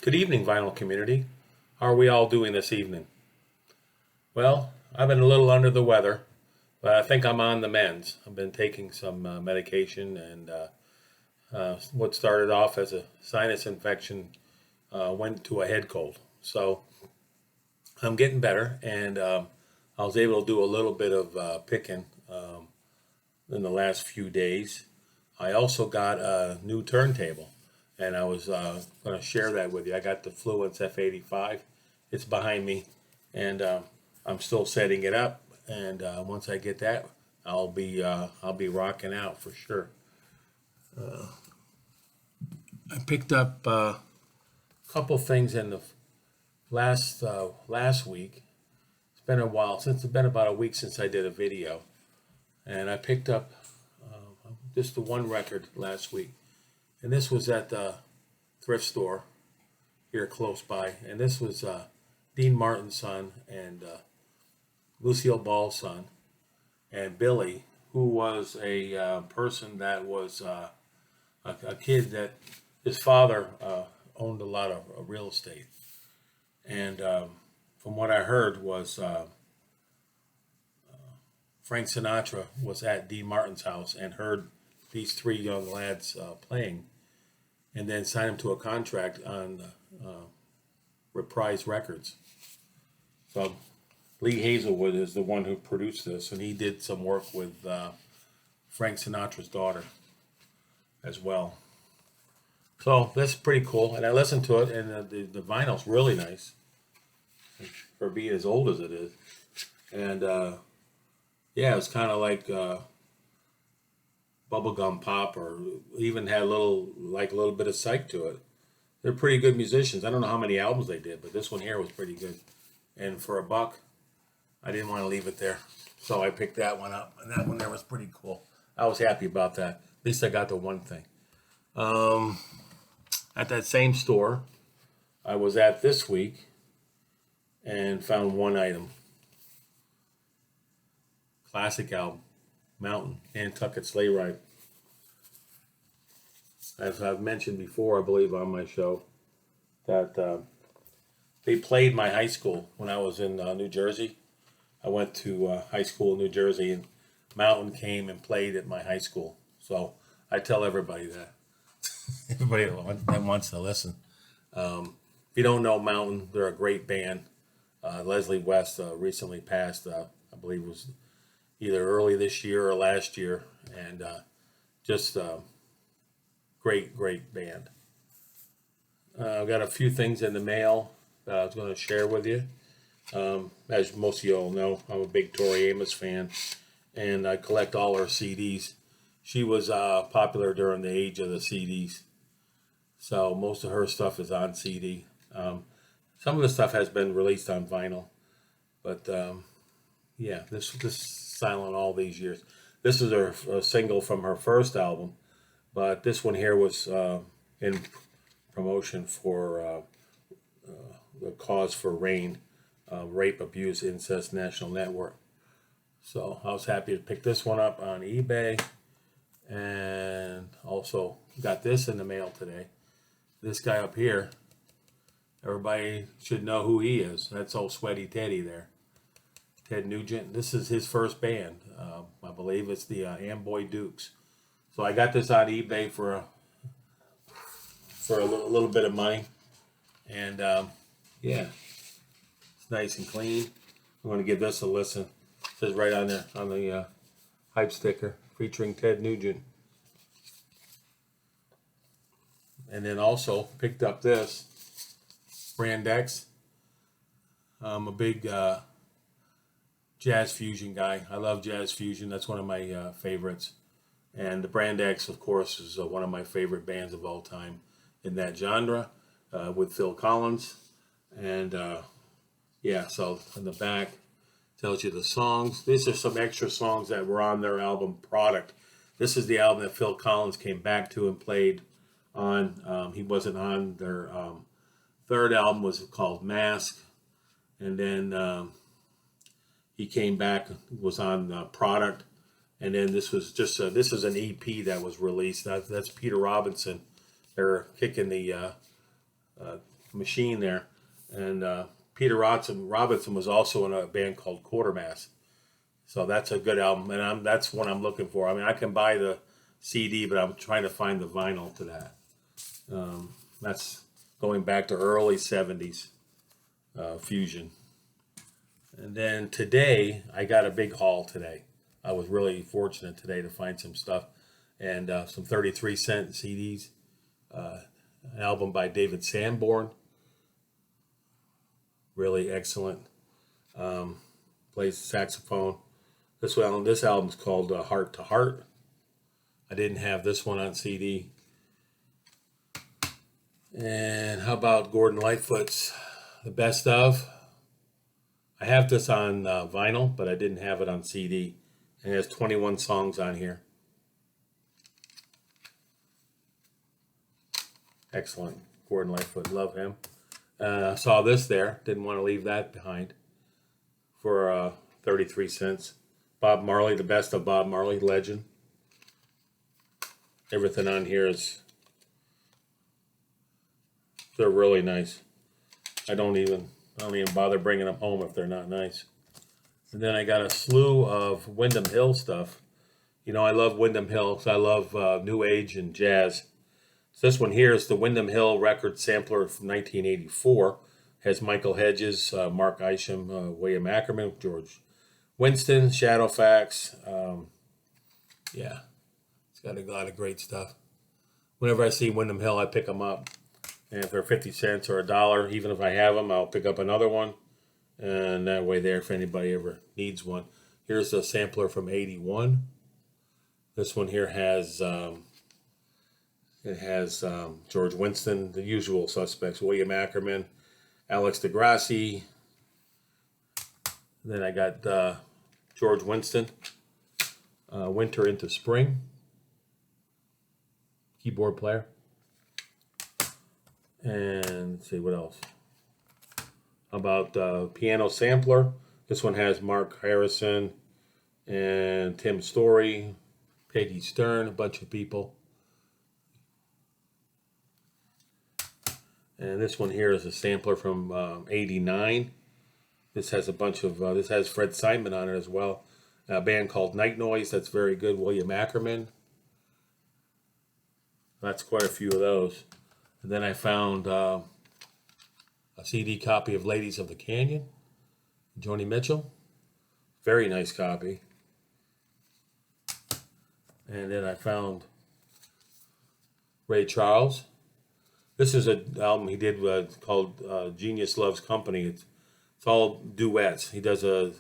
Good evening, vinyl community. How are we all doing this evening? Well, I've been a little under the weather, but I think I'm on the mends. I've been taking some medication, and what started off as a sinus infection went to a head cold. So I'm getting better, and I was able to do a little bit of picking in the last few days. I also got a new turntable, and I was going to share that with you. I got the Fluence F85. It's behind me, and I'm still setting it up. And once I get that, I'll be rocking out for sure. I picked up a couple things in the last week. It's been a while since it's been about a week since I did a video, and I picked up just the one record last week, and this was at the thrift store here close by, and this was Dean Martin's son and Lucille Ball's son, and Billy, who was a person that was a kid that his father owned a lot of real estate, and from what I heard was Frank Sinatra was at Dean Martin's house and heard these three young lads playing, and then signed him to a contract on Reprise Records. So Lee Hazelwood is the one who produced this, and he did some work with Frank Sinatra's daughter as well. So that's pretty cool, and I listened to it, and the vinyl's really nice for being as old as it is. And yeah, it's kind of like bubblegum pop, or even had a little bit of psych to it. They're pretty good musicians. I don't know how many albums they did, but this one here was pretty good. And for $1, I didn't want to leave it there, so I picked that one up, and that one there was pretty cool. I was happy about that. At least I got the one thing. At that same store I was at this week and found one item. Classic album, Mountain, Nantucket Sleigh Ride. As I've mentioned before, I believe on my show, that they played my high school when I was in New Jersey. I went to high school in New Jersey, and Mountain came and played at my high school. So I tell everybody that. Everybody that wants to listen. If you don't know Mountain, they're a great band. Leslie West recently passed, I believe it was either early this year or last year, and just great band. I've got a few things in the mail that I was going to share with you. As most of you all know, I'm a big Tori Amos fan, and I collect all her CDs. She was popular during the age of the CDs, so most of her stuff is on CD. Some of the stuff has been released on vinyl, but yeah, this silent all these years. This is a single from her first album, but this one here was in promotion for the Cause for Rain, Rape, Abuse, Incest National Network. So I was happy to pick this one up on eBay, and also got this in the mail today. This guy up here, everybody should know who he is. That's old Sweaty Teddy there. Ted Nugent. This is his first band. I believe it's the Amboy Dukes. So I got this on eBay for a little bit of money, and yeah, it's nice and clean. I'm going to give this a listen. It says right on there on the hype sticker, featuring Ted Nugent. And then also picked up this Brand X. I'm a big jazz fusion guy. I love jazz fusion. That's one of my favorites. And the Brand X, of course, is one of my favorite bands of all time in that genre, with Phil Collins. And yeah, so in the back tells you the songs. These are some extra songs that were on their album Product. This is the album that Phil Collins came back to and played on. He wasn't on their third album, was called Mask. And then he came back, was on Product. And then this was just this is an EP that was released. That's Peter Robinson. They're kicking the machine there. And Peter Robinson was also in a band called Quartermass. So that's a good album, and that's what I'm looking for. I mean, I can buy the CD, but I'm trying to find the vinyl to that. That's going back to early 70s fusion. And then today, I got a big haul today. I was really fortunate today to find some stuff and some 33-cent CDs. An album by David Sanborn. Really excellent. Plays saxophone. This album's called Heart to Heart. I didn't have this one on CD. And how about Gordon Lightfoot's The Best Of? I have this on vinyl, but I didn't have it on CD. And there's 21 songs on here. Excellent. Gordon Lightfoot, love him. Saw this there. Didn't want to leave that behind for 33 cents. Bob Marley, The Best of Bob Marley, legend. Everything on here they're really nice. I don't even bother bringing them home if they're not nice. And then I got a slew of Windham Hill stuff. You know, I love Windham Hill because I love New Age and jazz. So this one here is the Windham Hill record sampler from 1984. Has Michael Hedges, Mark Isham, William Ackerman, George Winston, Shadowfax. Yeah, it's got a lot of great stuff. Whenever I see Windham Hill, I pick them up. And if they're 50 cents or $1, even if I have them, I'll pick up another one. And that way there, if anybody ever needs one. Here's a sampler from 81. This one here has... It has George Winston, the usual suspects, William Ackerman, Alex DeGrassi. Then I got George Winston, Winter into Spring, keyboard player. And let's see, what else? How about Piano Sampler? This one has Mark Harrison and Tim Story, Peggy Stern, a bunch of people. And this one here is a sampler from 89. This has a bunch of, this has Fred Simon on it as well. A band called Night Noise, that's very good. William Ackerman. That's quite a few of those. And then I found a CD copy of Ladies of the Canyon, Joni Mitchell. Very nice copy. And then I found Ray Charles. This is an album he did called Genius Loves Company. It's all duets. He does a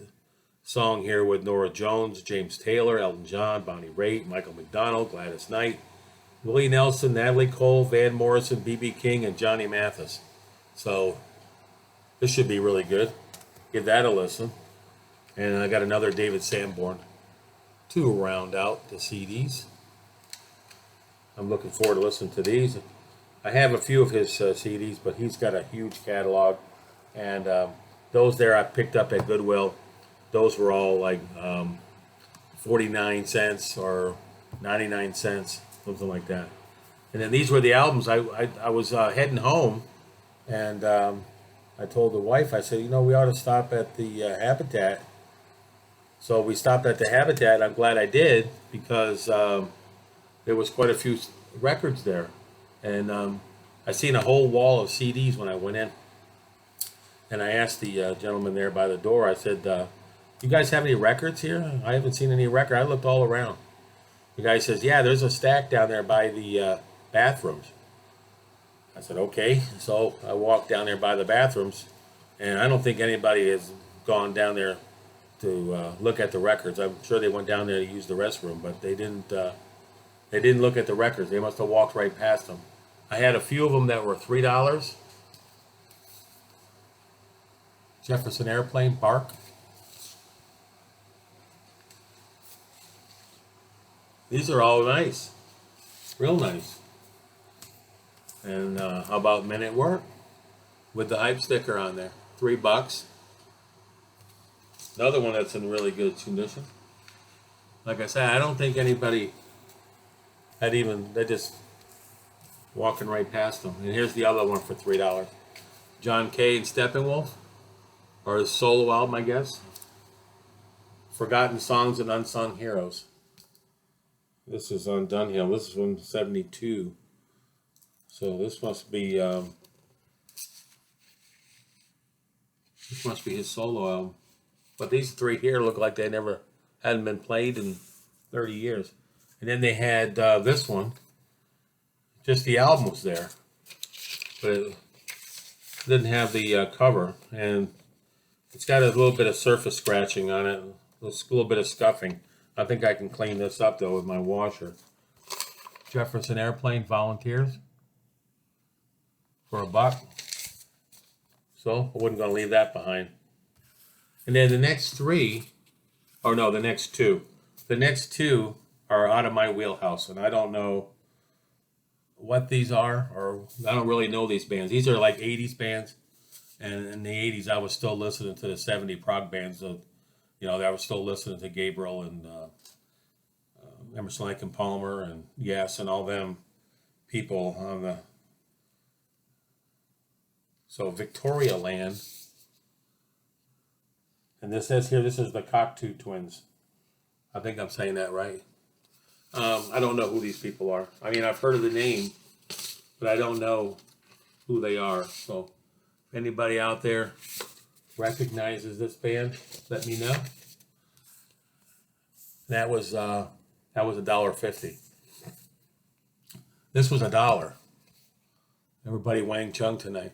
song here with Norah Jones, James Taylor, Elton John, Bonnie Raitt, Michael McDonald, Gladys Knight, Willie Nelson, Natalie Cole, Van Morrison, B.B. King, and Johnny Mathis. So this should be really good. Give that a listen. And I got another David Sanborn to round out the CDs. I'm looking forward to listening to these. I have a few of his CDs, but he's got a huge catalog. And those there I picked up at Goodwill. Those were all like 49 cents or 99 cents, something like that. And then these were the albums. I was heading home, and I told the wife, I said, you know, we ought to stop at the Habitat. So we stopped at the Habitat. I'm glad I did, because there was quite a few records there. And I seen a whole wall of CDs when I went in. And I asked the gentleman there by the door, I said, you guys have any records here? I haven't seen any record. I looked all around. The guy says, yeah, there's a stack down there by the bathrooms. I said, okay. So I walked down there by the bathrooms, and I don't think anybody has gone down there to look at the records. I'm sure they went down there to use the restroom, but they didn't look at the records. They must have walked right past them. I had a few of them that were $3. Jefferson Airplane, Bark. These are all nice. Real nice. And how about Men at Work? With the hype sticker on there. $3. Another one that's in really good condition. Like I said, I don't think anybody had even, they're just walking right past them. And here's the other one for $3. John Kay and Steppenwolf, or his solo album, I guess. Forgotten Songs and Unsung Heroes. This is on Dunhill. This is from '72. So this must be his solo album. But these three here look like they hadn't been played in 30 years. And then they had this one. Just the album was there, but it didn't have the cover, and it's got a little bit of surface scratching on it, a little bit of scuffing. I think I can clean this up though with my washer. Jefferson Airplane Volunteers for $1. So I wasn't going to leave that behind. And then the next three, or no, the next two. The next two are out of my wheelhouse, and I don't know what these are, or I don't really know these bands. These are like 80s bands, and in the 80s I was still listening to the 70s prog bands of, I was still listening to Gabriel and Emerson, Lake and Palmer and Yes and all them people on the. So Victoria Land, and this says here, this is the Cocteau Twins. I think I'm saying that right. I don't know who these people are. I mean, I've heard of the name, but I don't know who they are. So if anybody out there recognizes this band, let me know. That was $1.50. This was $1. Everybody Wang Chung tonight.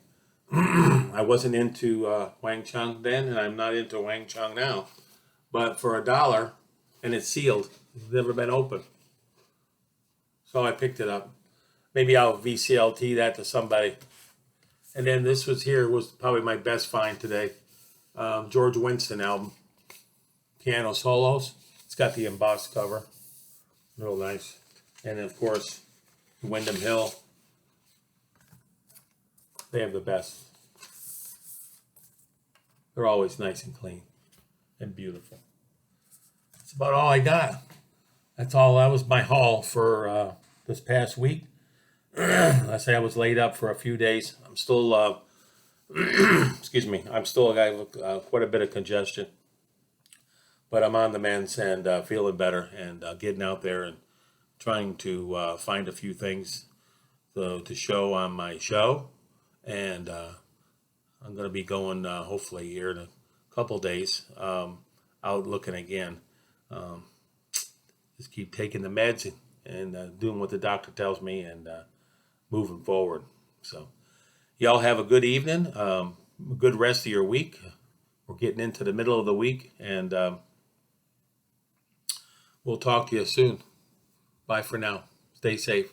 I wasn't into Wang Chung then, and I'm not into Wang Chung now. But for $1, and it's sealed, it's never been opened. So I picked it up. Maybe I'll VCLT that to somebody. And then this was probably my best find today. George Winston album. Piano solos. It's got the embossed cover. Real nice. And of course, Wyndham Hill. They have the best. They're always nice and clean and beautiful. That's about all I got. That was my haul for this past week. I say I was laid up for a few days. I'm still, excuse me, I'm still got quite a bit of congestion. But I'm on the mends and feeling better and getting out there and trying to find a few things to show on my show. And I'm going to be going, hopefully, here in a couple days, out looking again. Just keep taking the meds and doing what the doctor tells me and moving forward. So y'all have a good evening, a good rest of your week. We're getting into the middle of the week, and we'll talk to you soon. Bye for now. Stay safe.